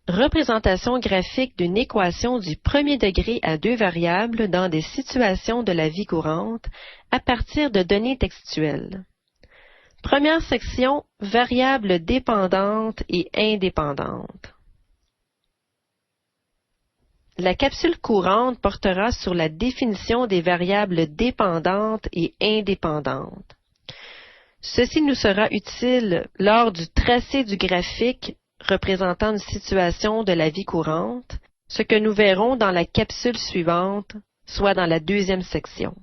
Représentation graphique d'une équation du premier degré à deux variables dans des situations de la vie courante à partir de données textuelles. Première section, variables dépendantes et indépendantes. La capsule courante portera sur la définition des variables dépendantes et indépendantes. Ceci nous sera utile lors du tracé du graphique représentant une situation de la vie courante, ce que nous verrons dans la capsule suivante, soit dans la deuxième section.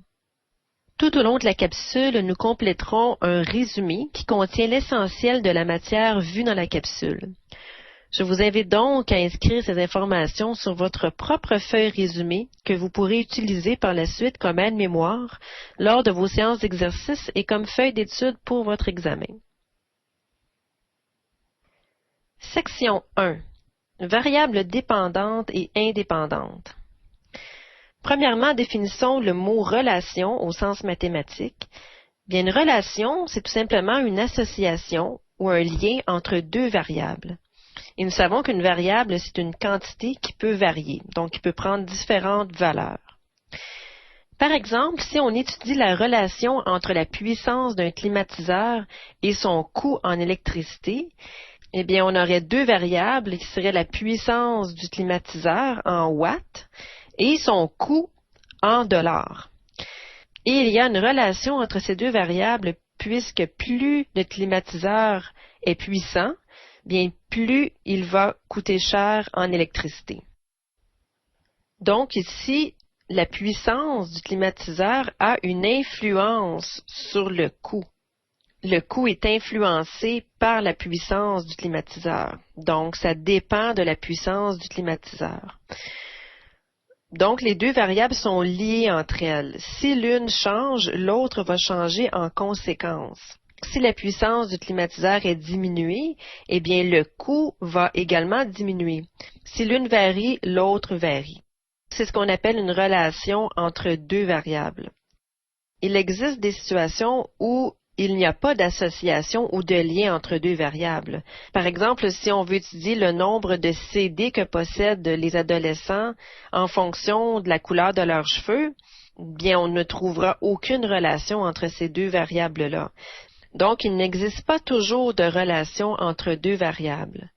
Tout au long de la capsule, nous compléterons un résumé qui contient l'essentiel de la matière vue dans la capsule. Je vous invite donc à inscrire ces informations sur votre propre feuille résumée que vous pourrez utiliser par la suite comme aide-mémoire lors de vos séances d'exercice et comme feuille d'étude pour votre examen. Section 1. Variables dépendantes et indépendantes. Premièrement, définissons le mot « relation » au sens mathématique. Bien, une relation, c'est tout simplement une association ou un lien entre deux variables. Et nous savons qu'une variable, c'est une quantité qui peut varier, donc qui peut prendre différentes valeurs. Par exemple, si on étudie la relation entre la puissance d'un climatiseur et son coût en électricité, eh bien, on aurait deux variables qui seraient la puissance du climatiseur en watts et son coût en dollars. Et il y a une relation entre ces deux variables puisque plus le climatiseur est puissant, bien plus il va coûter cher en électricité. Donc ici, la puissance du climatiseur a une influence sur le coût. Le coût est influencé par la puissance du climatiseur. Donc, ça dépend de la puissance du climatiseur. Donc, les deux variables sont liées entre elles. Si l'une change, l'autre va changer en conséquence. Si la puissance du climatiseur est diminuée, eh bien, le coût va également diminuer. Si l'une varie, l'autre varie. C'est ce qu'on appelle une relation entre deux variables. Il existe des situations où il n'y a pas d'association ou de lien entre deux variables. Par exemple, si on veut étudier le nombre de CD que possèdent les adolescents en fonction de la couleur de leurs cheveux, bien, on ne trouvera aucune relation entre ces deux variables-là. Donc, il n'existe pas toujours de relation entre deux variables.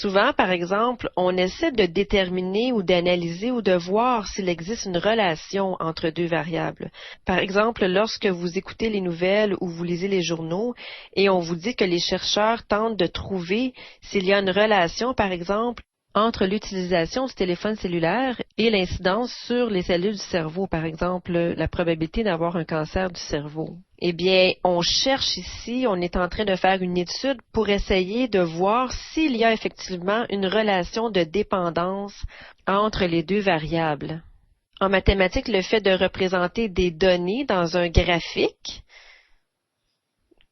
Souvent, par exemple, on essaie de déterminer ou d'analyser ou de voir s'il existe une relation entre deux variables. Par exemple, lorsque vous écoutez les nouvelles ou vous lisez les journaux et on vous dit que les chercheurs tentent de trouver s'il y a une relation, par exemple, entre l'utilisation du téléphone cellulaire et l'incidence sur les cellules du cerveau, par exemple, la probabilité d'avoir un cancer du cerveau. Eh bien, on cherche ici, on est en train de faire une étude pour essayer de voir s'il y a effectivement une relation de dépendance entre les deux variables. En mathématiques, le fait de représenter des données dans un graphique,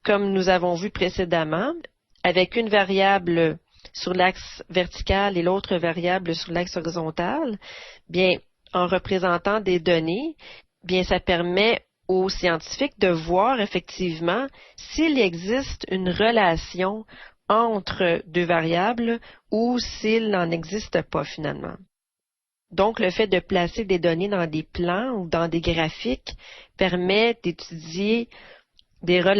comme nous avons vu précédemment, avec une variable sur l'axe vertical et l'autre variable sur l'axe horizontal, bien, en représentant des données, bien, ça permet aux scientifiques de voir effectivement s'il existe une relation entre deux variables ou s'il n'en existe pas finalement. Donc, le fait de placer des données dans des plans ou dans des graphiques permet d'étudier des relations